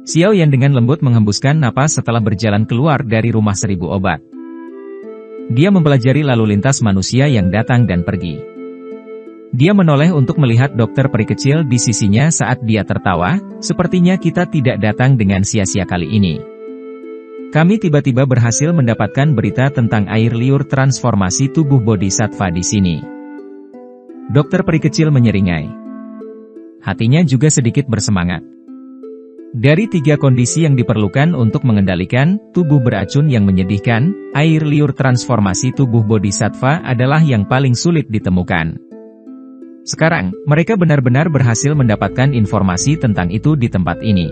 Xiao Yan dengan lembut menghembuskan napas setelah berjalan keluar dari rumah 1000 obat. Dia mempelajari lalu lintas manusia yang datang dan pergi. Dia menoleh untuk melihat dokter peri kecil di sisinya saat dia tertawa, sepertinya kita tidak datang dengan sia-sia kali ini. Kami tiba-tiba berhasil mendapatkan berita tentang air liur transformasi tubuh Bodhisattva di sini. Dokter peri kecil menyeringai. Hatinya juga sedikit bersemangat. Dari 3 kondisi yang diperlukan untuk mengendalikan tubuh beracun yang menyedihkan, air liur transformasi tubuh Bodhisattva adalah yang paling sulit ditemukan. Sekarang, mereka benar-benar berhasil mendapatkan informasi tentang itu di tempat ini.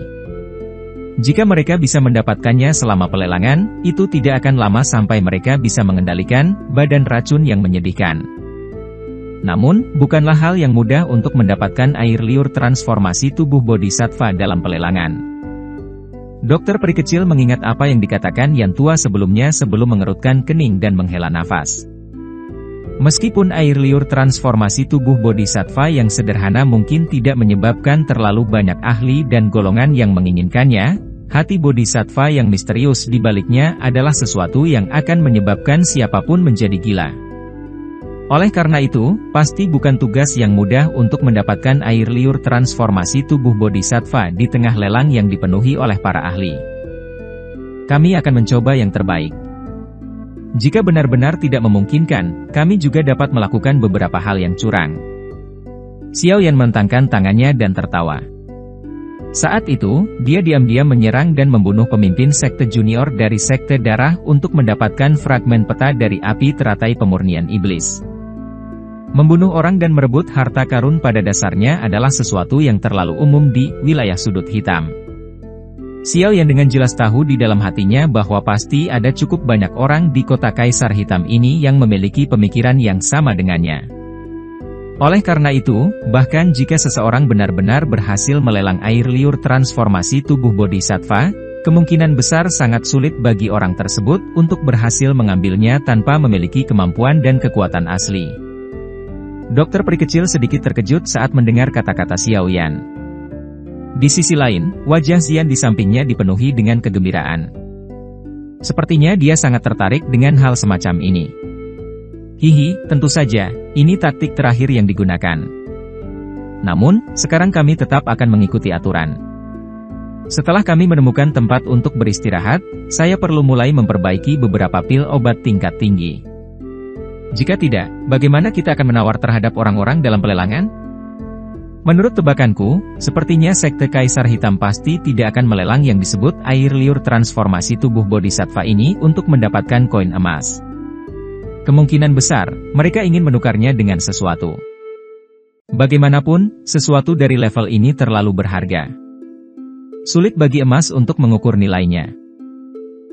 Jika mereka bisa mendapatkannya selama pelelangan, itu tidak akan lama sampai mereka bisa mengendalikan badan racun yang menyedihkan. Namun, bukanlah hal yang mudah untuk mendapatkan air liur transformasi tubuh Bodhisattva dalam pelelangan. Dokter peri kecil mengingat apa yang dikatakan Yan tua sebelumnya sebelum mengerutkan kening dan menghela nafas. Meskipun air liur transformasi tubuh Bodhisattva yang sederhana mungkin tidak menyebabkan terlalu banyak ahli dan golongan yang menginginkannya, hati Bodhisattva yang misterius di baliknya adalah sesuatu yang akan menyebabkan siapapun menjadi gila. Oleh karena itu, pasti bukan tugas yang mudah untuk mendapatkan air liur transformasi tubuh Bodhisattva di tengah lelang yang dipenuhi oleh para ahli. Kami akan mencoba yang terbaik. Jika benar-benar tidak memungkinkan, kami juga dapat melakukan beberapa hal yang curang. Xiao Yan mentangkan tangannya dan tertawa. Saat itu, dia diam-diam menyerang dan membunuh pemimpin sekte junior dari sekte darah untuk mendapatkan fragmen peta dari api teratai pemurnian iblis. Membunuh orang dan merebut harta karun pada dasarnya adalah sesuatu yang terlalu umum di wilayah sudut hitam. Xiao Yan dengan jelas tahu di dalam hatinya bahwa pasti ada cukup banyak orang di kota Kaisar Hitam ini yang memiliki pemikiran yang sama dengannya. Oleh karena itu, bahkan jika seseorang benar-benar berhasil melelang air liur transformasi tubuh Bodhisattva, kemungkinan besar sangat sulit bagi orang tersebut untuk berhasil mengambilnya tanpa memiliki kemampuan dan kekuatan asli. Dokter peri kecil sedikit terkejut saat mendengar kata-kata Xiao Yan. Di sisi lain, wajah Xian di sampingnya dipenuhi dengan kegembiraan. Sepertinya dia sangat tertarik dengan hal semacam ini. Hihi, tentu saja, ini taktik terakhir yang digunakan. Namun, sekarang kami tetap akan mengikuti aturan. Setelah kami menemukan tempat untuk beristirahat, saya perlu mulai memperbaiki beberapa pil obat tingkat tinggi. Jika tidak, bagaimana kita akan menawar terhadap orang-orang dalam pelelangan? Menurut tebakanku, sepertinya sekte Kaisar Hitam pasti tidak akan melelang yang disebut air liur transformasi tubuh Bodhisattva ini untuk mendapatkan koin emas. Kemungkinan besar, mereka ingin menukarnya dengan sesuatu. Bagaimanapun, sesuatu dari level ini terlalu berharga. Sulit bagi emas untuk mengukur nilainya.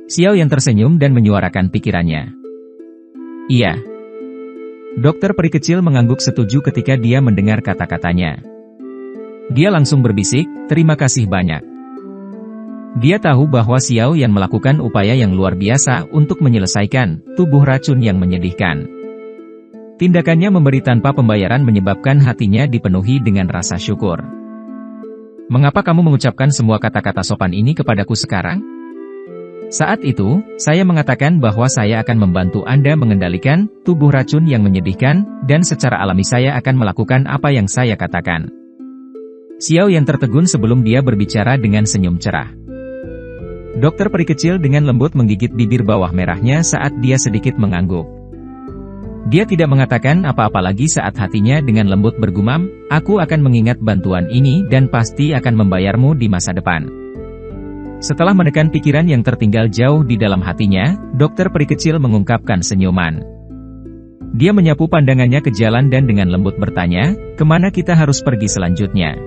Xiao Yan tersenyum dan menyuarakan pikirannya. Iya. Dokter peri kecil mengangguk setuju ketika dia mendengar kata-katanya. Dia langsung berbisik, terima kasih banyak. Dia tahu bahwa Xiao Yan melakukan upaya yang luar biasa untuk menyelesaikan tubuh racun yang menyedihkan. Tindakannya memberi tanpa pembayaran menyebabkan hatinya dipenuhi dengan rasa syukur. Mengapa kamu mengucapkan semua kata-kata sopan ini kepadaku sekarang? Saat itu, saya mengatakan bahwa saya akan membantu Anda mengendalikan tubuh racun yang menyedihkan, dan secara alami saya akan melakukan apa yang saya katakan. Xiao Yan tertegun sebelum dia berbicara dengan senyum cerah. Dokter peri kecil dengan lembut menggigit bibir bawah merahnya saat dia sedikit mengangguk. Dia tidak mengatakan apa-apa lagi saat hatinya dengan lembut bergumam, aku akan mengingat bantuan ini dan pasti akan membayarmu di masa depan. Setelah menekan pikiran yang tertinggal jauh di dalam hatinya, dokter peri kecil mengungkapkan senyuman. Dia menyapu pandangannya ke jalan dan dengan lembut bertanya, kemana kita harus pergi selanjutnya?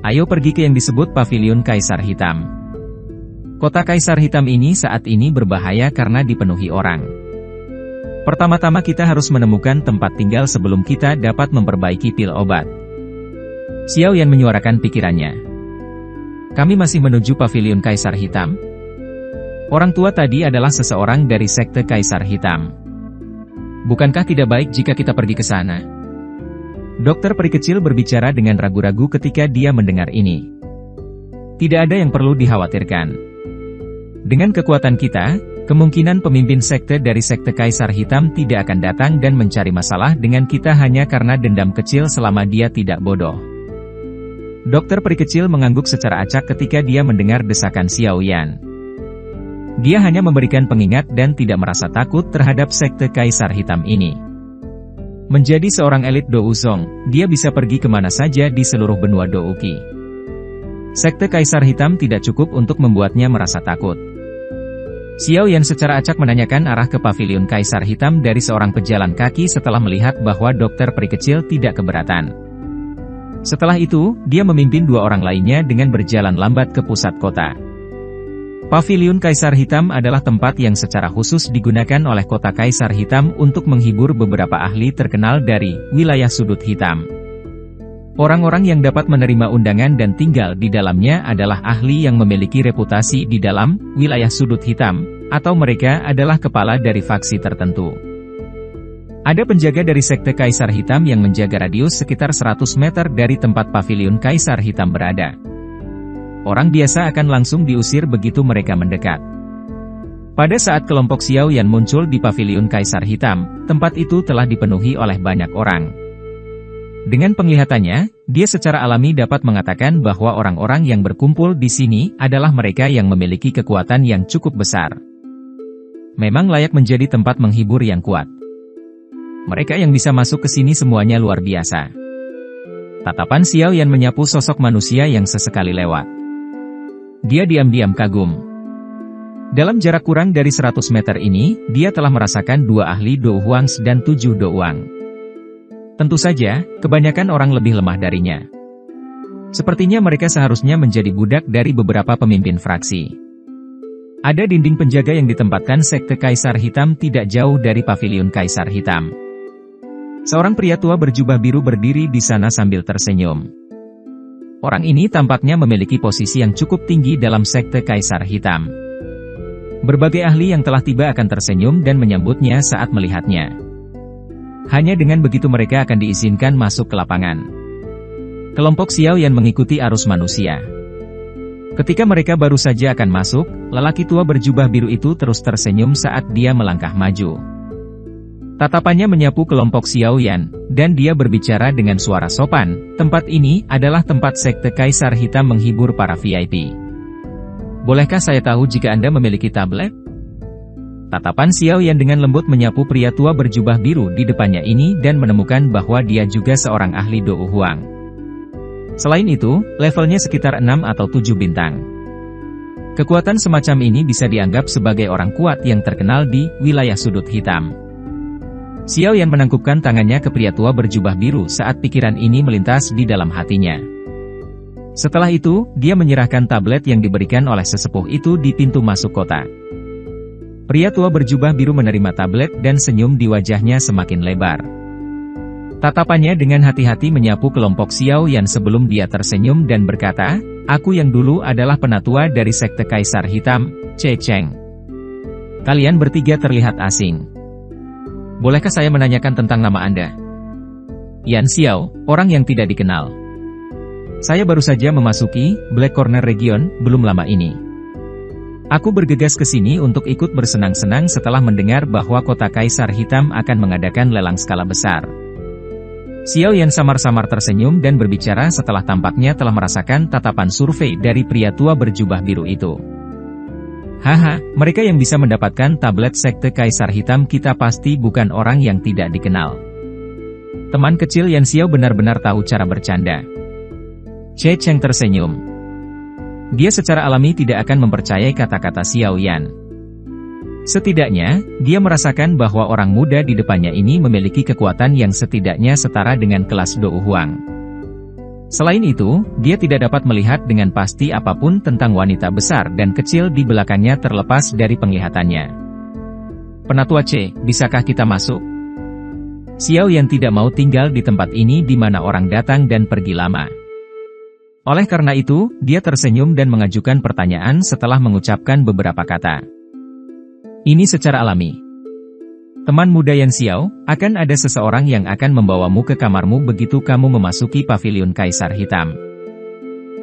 Ayo pergi ke yang disebut Paviliun Kaisar Hitam. Kota Kaisar Hitam ini saat ini berbahaya karena dipenuhi orang. Pertama-tama kita harus menemukan tempat tinggal sebelum kita dapat memperbaiki pil obat. Xiao Yan menyuarakan pikirannya. Kami masih menuju Paviliun Kaisar Hitam. Orang tua tadi adalah seseorang dari sekte Kaisar Hitam. Bukankah tidak baik jika kita pergi ke sana? Dokter peri kecil berbicara dengan ragu-ragu ketika dia mendengar ini. Tidak ada yang perlu dikhawatirkan. Dengan kekuatan kita, kemungkinan pemimpin sekte dari sekte Kaisar Hitam tidak akan datang dan mencari masalah dengan kita hanya karena dendam kecil selama dia tidak bodoh. Dokter peri kecil mengangguk secara acak ketika dia mendengar desakan Xiao Yan. Dia hanya memberikan pengingat dan tidak merasa takut terhadap sekte Kaisar Hitam ini. Menjadi seorang elit Douzong, dia bisa pergi kemana saja di seluruh benua Douki. Sekte Kaisar Hitam tidak cukup untuk membuatnya merasa takut. Xiao Yan secara acak menanyakan arah ke pavilion Kaisar Hitam dari seorang pejalan kaki setelah melihat bahwa dokter peri kecil tidak keberatan. Setelah itu, dia memimpin dua orang lainnya dengan berjalan lambat ke pusat kota. Pavilion Kaisar Hitam adalah tempat yang secara khusus digunakan oleh kota Kaisar Hitam untuk menghibur beberapa ahli terkenal dari wilayah sudut hitam. Orang-orang yang dapat menerima undangan dan tinggal di dalamnya adalah ahli yang memiliki reputasi di dalam wilayah sudut hitam, atau mereka adalah kepala dari faksi tertentu. Ada penjaga dari sekte Kaisar Hitam yang menjaga radius sekitar 100 meter dari tempat pavilion Kaisar Hitam berada. Orang biasa akan langsung diusir begitu mereka mendekat. Pada saat kelompok Xiao Yan muncul di pavilion Kaisar Hitam, tempat itu telah dipenuhi oleh banyak orang. Dengan penglihatannya, dia secara alami dapat mengatakan bahwa orang-orang yang berkumpul di sini adalah mereka yang memiliki kekuatan yang cukup besar. Memang layak menjadi tempat menghibur yang kuat. Mereka yang bisa masuk ke sini semuanya luar biasa. Tatapan Xiao Yan menyapu sosok manusia yang sesekali lewat. Dia diam-diam kagum. Dalam jarak kurang dari 100 meter ini, dia telah merasakan 2 ahli Dou Huangs dan 7 Douang. Tentu saja, kebanyakan orang lebih lemah darinya. Sepertinya mereka seharusnya menjadi budak dari beberapa pemimpin fraksi. Ada dinding penjaga yang ditempatkan sekte Kaisar Hitam tidak jauh dari pavilion Kaisar Hitam. Seorang pria tua berjubah biru berdiri di sana sambil tersenyum. Orang ini tampaknya memiliki posisi yang cukup tinggi dalam sekte Kaisar Hitam. Berbagai ahli yang telah tiba akan tersenyum dan menyambutnya saat melihatnya. Hanya dengan begitu mereka akan diizinkan masuk ke lapangan. Kelompok Xiao Yan mengikuti arus manusia. Ketika mereka baru saja akan masuk, lelaki tua berjubah biru itu terus tersenyum saat dia melangkah maju. Tatapannya menyapu kelompok Xiao Yan, dan dia berbicara dengan suara sopan, tempat ini adalah tempat sekte Kaisar Hitam menghibur para VIP. Bolehkah saya tahu jika Anda memiliki tablet? Tatapan Xiao Yan dengan lembut menyapu pria tua berjubah biru di depannya ini dan menemukan bahwa dia juga seorang ahli Dou Huang. Selain itu, levelnya sekitar 6 atau 7 bintang. Kekuatan semacam ini bisa dianggap sebagai orang kuat yang terkenal di wilayah sudut hitam. Xiao Yan menangkupkan tangannya ke pria tua berjubah biru saat pikiran ini melintas di dalam hatinya. Setelah itu, dia menyerahkan tablet yang diberikan oleh sesepuh itu di pintu masuk kota. Pria tua berjubah biru menerima tablet dan senyum di wajahnya semakin lebar. Tatapannya dengan hati-hati menyapu kelompok Xiao Yan sebelum dia tersenyum dan berkata, "Aku yang dulu adalah penatua dari sekte Kaisar Hitam, Che Cheng. Kalian bertiga terlihat asing. Bolehkah saya menanyakan tentang nama Anda?" "Yan Xiao, orang yang tidak dikenal. Saya baru saja memasuki Black Corner Region belum lama ini. Aku bergegas ke sini untuk ikut bersenang-senang setelah mendengar bahwa kota Kaisar Hitam akan mengadakan lelang skala besar." Xiao Yan samar-samar tersenyum dan berbicara setelah tampaknya telah merasakan tatapan survei dari pria tua berjubah biru itu. "Haha, mereka yang bisa mendapatkan tablet sekte Kaisar Hitam kita pasti bukan orang yang tidak dikenal." Teman kecil Yan Xiao benar-benar tahu cara bercanda. Che Cheng tersenyum. Dia secara alami tidak akan mempercayai kata-kata Xiao Yan. Setidaknya, dia merasakan bahwa orang muda di depannya ini memiliki kekuatan yang setidaknya setara dengan kelas Dou Huang. Selain itu, dia tidak dapat melihat dengan pasti apapun tentang wanita besar dan kecil di belakangnya terlepas dari penglihatannya. "Penatua C, bisakah kita masuk?" Xiao Yan tidak mau tinggal di tempat ini di mana orang datang dan pergi lama. Oleh karena itu, dia tersenyum dan mengajukan pertanyaan setelah mengucapkan beberapa kata. "Ini secara alami. Teman muda Yan Xiao, akan ada seseorang yang akan membawamu ke kamarmu begitu kamu memasuki pavilion Kaisar Hitam.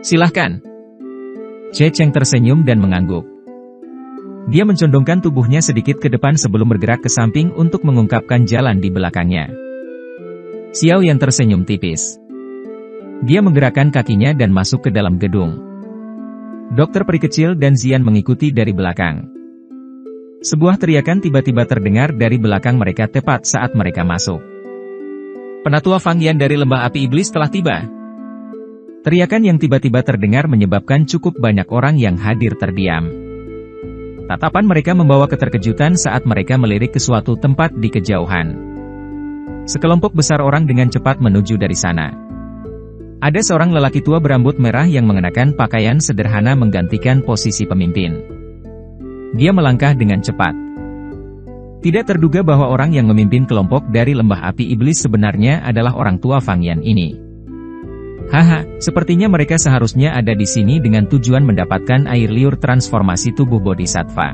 Silahkan." Che Cheng tersenyum dan mengangguk. Dia mencondongkan tubuhnya sedikit ke depan sebelum bergerak ke samping untuk mengungkapkan jalan di belakangnya. Xiao Yan tersenyum tipis. Dia menggerakkan kakinya dan masuk ke dalam gedung. Dokter peri kecil dan Zian mengikuti dari belakang. Sebuah teriakan tiba-tiba terdengar dari belakang mereka tepat saat mereka masuk. Penatua Fang Yan dari Lembah Api Iblis telah tiba. Teriakan yang tiba-tiba terdengar menyebabkan cukup banyak orang yang hadir terdiam. Tatapan mereka membawa keterkejutan saat mereka melirik ke suatu tempat di kejauhan. Sekelompok besar orang dengan cepat menuju dari sana. Ada seorang lelaki tua berambut merah yang mengenakan pakaian sederhana menggantikan posisi pemimpin. Dia melangkah dengan cepat. Tidak terduga bahwa orang yang memimpin kelompok dari Lembah Api Iblis sebenarnya adalah orang tua Fang Yan ini. Haha, sepertinya mereka seharusnya ada di sini dengan tujuan mendapatkan air liur transformasi tubuh bodhisattva.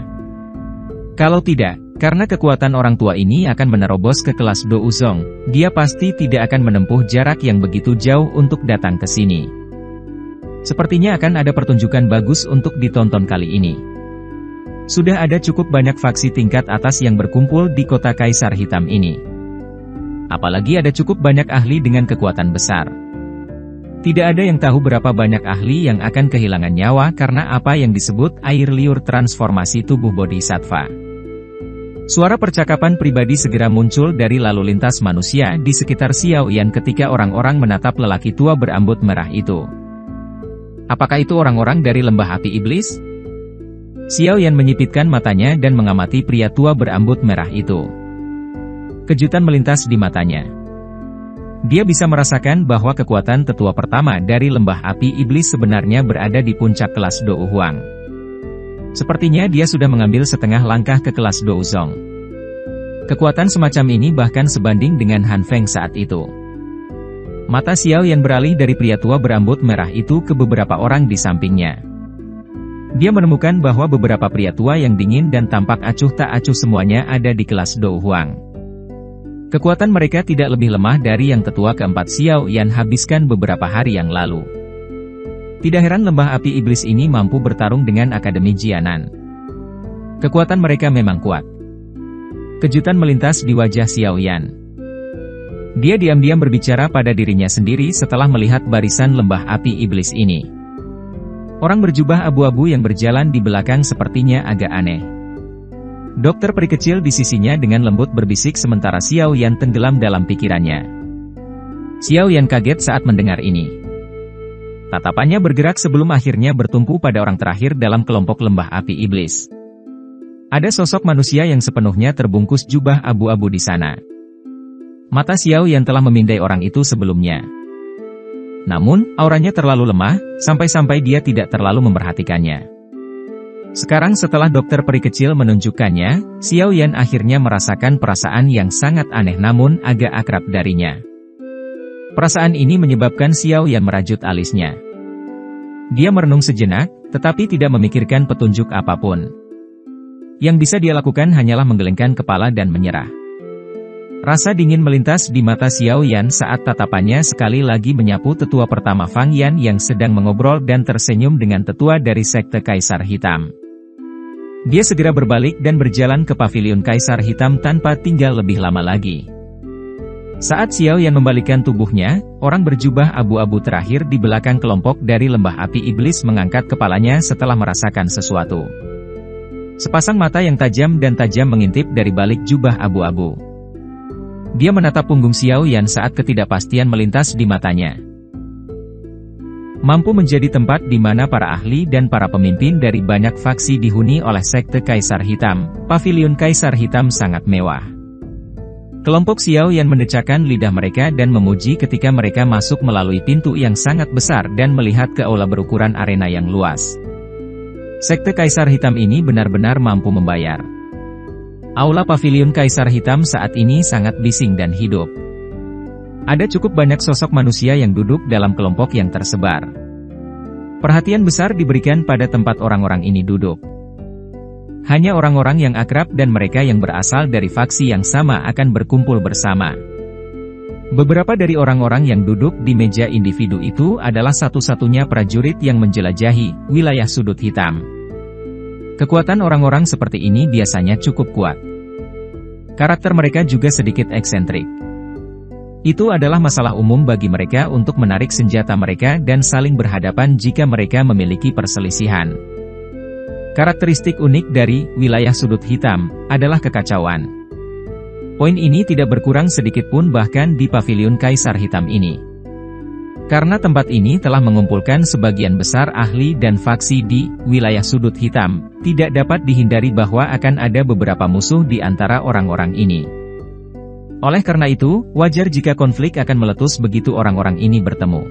Kalau tidak, karena kekuatan orang tua ini akan menerobos ke kelas Do Uzong, dia pasti tidak akan menempuh jarak yang begitu jauh untuk datang ke sini. Sepertinya akan ada pertunjukan bagus untuk ditonton kali ini. Sudah ada cukup banyak faksi tingkat atas yang berkumpul di kota Kaisar Hitam ini. Apalagi ada cukup banyak ahli dengan kekuatan besar. Tidak ada yang tahu berapa banyak ahli yang akan kehilangan nyawa karena apa yang disebut air liur transformasi tubuh bodhisattva. Suara percakapan pribadi segera muncul dari lalu lintas manusia di sekitar Xiao Yan ketika orang-orang menatap lelaki tua berambut merah itu. Apakah itu orang-orang dari Lembah Api Iblis? Xiao Yan menyipitkan matanya dan mengamati pria tua berambut merah itu. Kejutan melintas di matanya. Dia bisa merasakan bahwa kekuatan tetua pertama dari Lembah Api Iblis sebenarnya berada di puncak kelas Do Huang. Sepertinya dia sudah mengambil setengah langkah ke kelas Do Uzong. Kekuatan semacam ini bahkan sebanding dengan Han Feng saat itu. Mata Xiao Yan beralih dari pria tua berambut merah itu ke beberapa orang di sampingnya. Dia menemukan bahwa beberapa pria tua yang dingin dan tampak acuh tak acuh semuanya ada di kelas Do Huang. Kekuatan mereka tidak lebih lemah dari yang tetua keempat Xiao Yan habiskan beberapa hari yang lalu. Tidak heran Lembah Api Iblis ini mampu bertarung dengan Akademi Jianan. Kekuatan mereka memang kuat. Kejutan melintas di wajah Xiao Yan. Dia diam-diam berbicara pada dirinya sendiri setelah melihat barisan Lembah Api Iblis ini. Orang berjubah abu-abu yang berjalan di belakang sepertinya agak aneh. Dokter peri kecil di sisinya dengan lembut berbisik sementara Xiao Yan tenggelam dalam pikirannya. Xiao Yan kaget saat mendengar ini. Tatapannya bergerak sebelum akhirnya bertumpu pada orang terakhir dalam kelompok Lembah Api Iblis. Ada sosok manusia yang sepenuhnya terbungkus jubah abu-abu di sana. Mata Xiao Yan telah memindai orang itu sebelumnya. Namun, auranya terlalu lemah, sampai-sampai dia tidak terlalu memperhatikannya. Sekarang setelah dokter peri kecil menunjukkannya, Xiao Yan akhirnya merasakan perasaan yang sangat aneh namun agak akrab darinya. Perasaan ini menyebabkan Xiao Yan merajut alisnya. Dia merenung sejenak, tetapi tidak memikirkan petunjuk apapun. Yang bisa dia lakukan hanyalah menggelengkan kepala dan menyerah. Rasa dingin melintas di mata Xiao Yan saat tatapannya sekali lagi menyapu tetua pertama Fang Yan yang sedang mengobrol dan tersenyum dengan tetua dari sekte Kaisar Hitam. Dia segera berbalik dan berjalan ke pavilion Kaisar Hitam tanpa tinggal lebih lama lagi. Saat Xiao Yan membalikkan tubuhnya, orang berjubah abu-abu terakhir di belakang kelompok dari Lembah Api Iblis mengangkat kepalanya setelah merasakan sesuatu. Sepasang mata yang tajam dan tajam mengintip dari balik jubah abu-abu. Dia menatap punggung Xiao Yan saat ketidakpastian melintas di matanya. Mampu menjadi tempat di mana para ahli dan para pemimpin dari banyak faksi dihuni oleh sekte Kaisar Hitam, pavilion Kaisar Hitam sangat mewah. Kelompok Xiao Yan mendecakkan lidah mereka dan memuji ketika mereka masuk melalui pintu yang sangat besar dan melihat ke aula berukuran arena yang luas. Sekte Kaisar Hitam ini benar-benar mampu membayar. Aula pavilion Kaisar Hitam saat ini sangat bising dan hidup. Ada cukup banyak sosok manusia yang duduk dalam kelompok yang tersebar. Perhatian besar diberikan pada tempat orang-orang ini duduk. Hanya orang-orang yang akrab dan mereka yang berasal dari faksi yang sama akan berkumpul bersama. Beberapa dari orang-orang yang duduk di meja individu itu adalah satu-satunya prajurit yang menjelajahi wilayah sudut hitam. Kekuatan orang-orang seperti ini biasanya cukup kuat. Karakter mereka juga sedikit eksentrik. Itu adalah masalah umum bagi mereka untuk menarik senjata mereka dan saling berhadapan jika mereka memiliki perselisihan. Karakteristik unik dari wilayah sudut hitam adalah kekacauan. Poin ini tidak berkurang sedikit pun bahkan di paviliun Kaisar Hitam ini. Karena tempat ini telah mengumpulkan sebagian besar ahli dan faksi di wilayah sudut hitam, tidak dapat dihindari bahwa akan ada beberapa musuh di antara orang-orang ini. Oleh karena itu, wajar jika konflik akan meletus begitu orang-orang ini bertemu.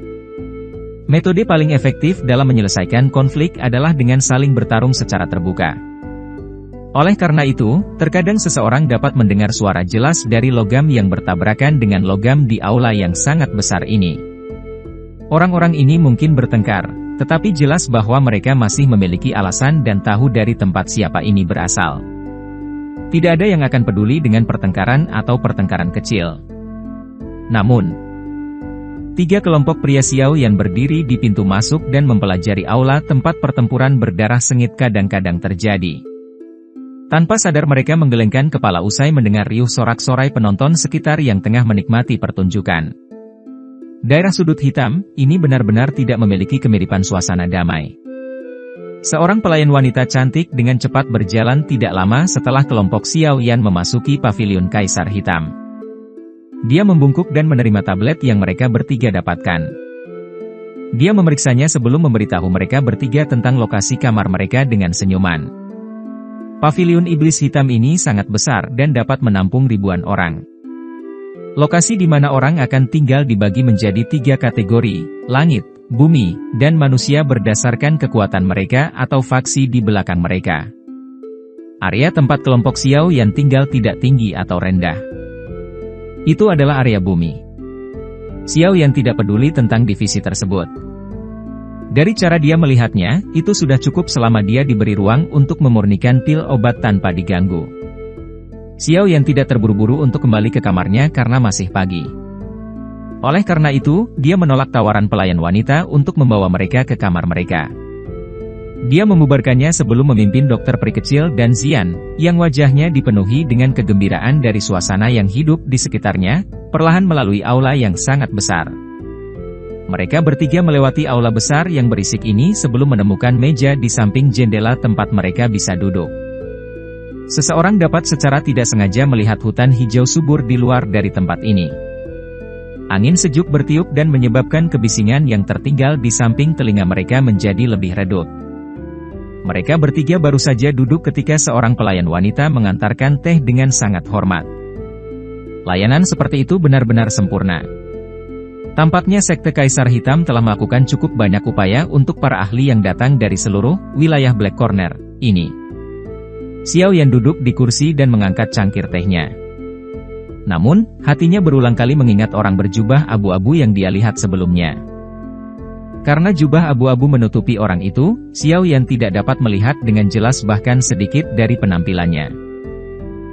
Metode paling efektif dalam menyelesaikan konflik adalah dengan saling bertarung secara terbuka. Oleh karena itu, terkadang seseorang dapat mendengar suara jelas dari logam yang bertabrakan dengan logam di aula yang sangat besar ini. Orang-orang ini mungkin bertengkar, tetapi jelas bahwa mereka masih memiliki alasan dan tahu dari tempat siapa ini berasal. Tidak ada yang akan peduli dengan pertengkaran atau pertengkaran kecil. Namun, 3 kelompok pria Xiao yang berdiri di pintu masuk dan mempelajari aula tempat pertempuran berdarah sengit kadang-kadang terjadi. Tanpa sadar mereka menggelengkan kepala usai mendengar riuh sorak-sorai penonton sekitar yang tengah menikmati pertunjukan. Daerah sudut hitam, ini benar-benar tidak memiliki kemiripan suasana damai. Seorang pelayan wanita cantik dengan cepat berjalan tidak lama setelah kelompok Xiao Yan memasuki paviliun Kaisar Hitam. Dia membungkuk dan menerima tablet yang mereka bertiga dapatkan. Dia memeriksanya sebelum memberitahu mereka bertiga tentang lokasi kamar mereka dengan senyuman. Paviliun Iblis Hitam ini sangat besar dan dapat menampung ribuan orang. Lokasi di mana orang akan tinggal dibagi menjadi 3 kategori, langit, bumi, dan manusia berdasarkan kekuatan mereka atau faksi di belakang mereka. Area tempat kelompok Xiao yang tinggal tidak tinggi atau rendah. Itu adalah area bumi. Xiao yang tidak peduli tentang divisi tersebut. Dari cara dia melihatnya, itu sudah cukup selama dia diberi ruang untuk memurnikan pil obat tanpa diganggu. Xiao yang tidak terburu-buru untuk kembali ke kamarnya karena masih pagi. Oleh karena itu, dia menolak tawaran pelayan wanita untuk membawa mereka ke kamar mereka. Dia membubarkannya sebelum memimpin dokter peri kecil dan Xian, yang wajahnya dipenuhi dengan kegembiraan dari suasana yang hidup di sekitarnya, perlahan melalui aula yang sangat besar. Mereka bertiga melewati aula besar yang berisik ini sebelum menemukan meja di samping jendela tempat mereka bisa duduk. Seseorang dapat secara tidak sengaja melihat hutan hijau subur di luar dari tempat ini. Angin sejuk bertiup dan menyebabkan kebisingan yang tertinggal di samping telinga mereka menjadi lebih redup. Mereka bertiga baru saja duduk ketika seorang pelayan wanita mengantarkan teh dengan sangat hormat. Layanan seperti itu benar-benar sempurna. Tampaknya Sekte Kaisar Hitam telah melakukan cukup banyak upaya untuk para ahli yang datang dari seluruh wilayah Black Corner ini. Xiao Yan duduk di kursi dan mengangkat cangkir tehnya. Namun, hatinya berulang kali mengingat orang berjubah abu-abu yang dia lihat sebelumnya. Karena jubah abu-abu menutupi orang itu, Xiao Yan tidak dapat melihat dengan jelas bahkan sedikit dari penampilannya.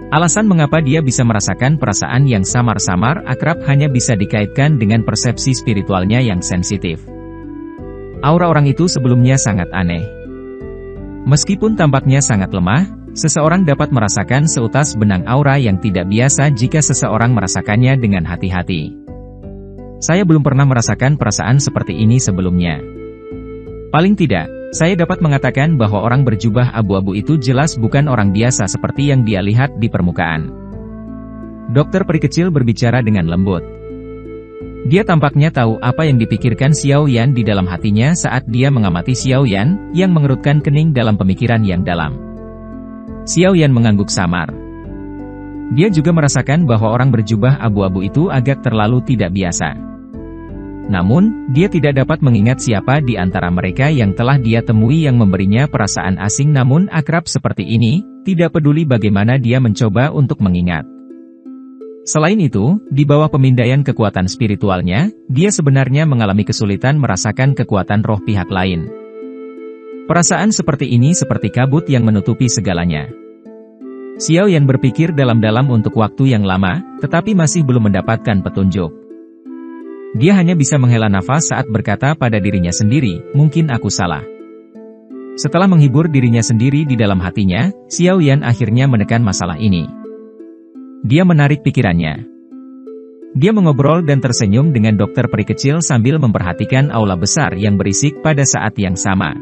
Alasan mengapa dia bisa merasakan perasaan yang samar-samar akrab hanya bisa dikaitkan dengan persepsi spiritualnya yang sensitif. Aura orang itu sebelumnya sangat aneh. Meskipun tampaknya sangat lemah, seseorang dapat merasakan seutas benang aura yang tidak biasa jika seseorang merasakannya dengan hati-hati. Saya belum pernah merasakan perasaan seperti ini sebelumnya. Paling tidak, saya dapat mengatakan bahwa orang berjubah abu-abu itu jelas bukan orang biasa seperti yang dia lihat di permukaan. Dokter peri kecil berbicara dengan lembut. Dia tampaknya tahu apa yang dipikirkan Xiao Yan di dalam hatinya saat dia mengamati Xiao Yan, yang mengerutkan kening dalam pemikiran yang dalam. Xiao Yan mengangguk samar. Dia juga merasakan bahwa orang berjubah abu-abu itu agak terlalu tidak biasa. Namun, dia tidak dapat mengingat siapa di antara mereka yang telah dia temui yang memberinya perasaan asing namun akrab seperti ini, tidak peduli bagaimana dia mencoba untuk mengingat. Selain itu, di bawah pemindaian kekuatan spiritualnya, dia sebenarnya mengalami kesulitan merasakan kekuatan roh pihak lain. Perasaan seperti ini seperti kabut yang menutupi segalanya. Xiao Yan berpikir dalam-dalam untuk waktu yang lama, tetapi masih belum mendapatkan petunjuk. Dia hanya bisa menghela nafas saat berkata pada dirinya sendiri, mungkin aku salah. Setelah menghibur dirinya sendiri di dalam hatinya, Xiao Yan akhirnya menekan masalah ini. Dia menarik pikirannya. Dia mengobrol dan tersenyum dengan dokter peri kecil sambil memperhatikan aula besar yang berisik pada saat yang sama.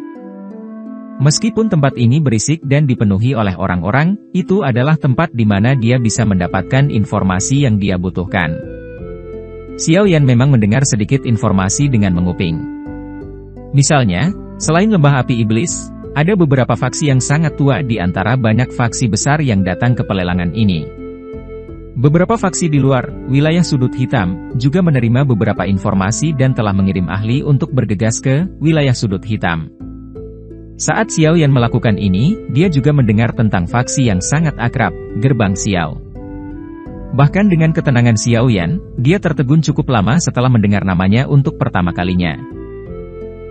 Meskipun tempat ini berisik dan dipenuhi oleh orang-orang, itu adalah tempat di mana dia bisa mendapatkan informasi yang dia butuhkan. Xiao Yan memang mendengar sedikit informasi dengan menguping. Misalnya, selain lembah api iblis, ada beberapa faksi yang sangat tua di antara banyak faksi besar yang datang ke pelelangan ini. Beberapa faksi di luar wilayah sudut hitam juga menerima beberapa informasi dan telah mengirim ahli untuk bergegas ke wilayah sudut hitam. Saat Xiao Yan melakukan ini, dia juga mendengar tentang faksi yang sangat akrab, Gerbang Xiao. Bahkan dengan ketenangan Xiao Yan, dia tertegun cukup lama setelah mendengar namanya untuk pertama kalinya.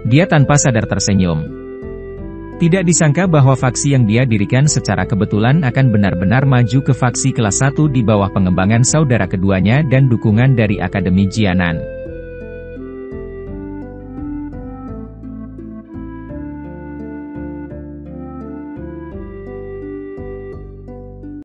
Dia tanpa sadar tersenyum. Tidak disangka bahwa faksi yang dia dirikan secara kebetulan akan benar-benar maju ke faksi kelas 1 di bawah pengembangan saudara keduanya dan dukungan dari Akademi Jianan.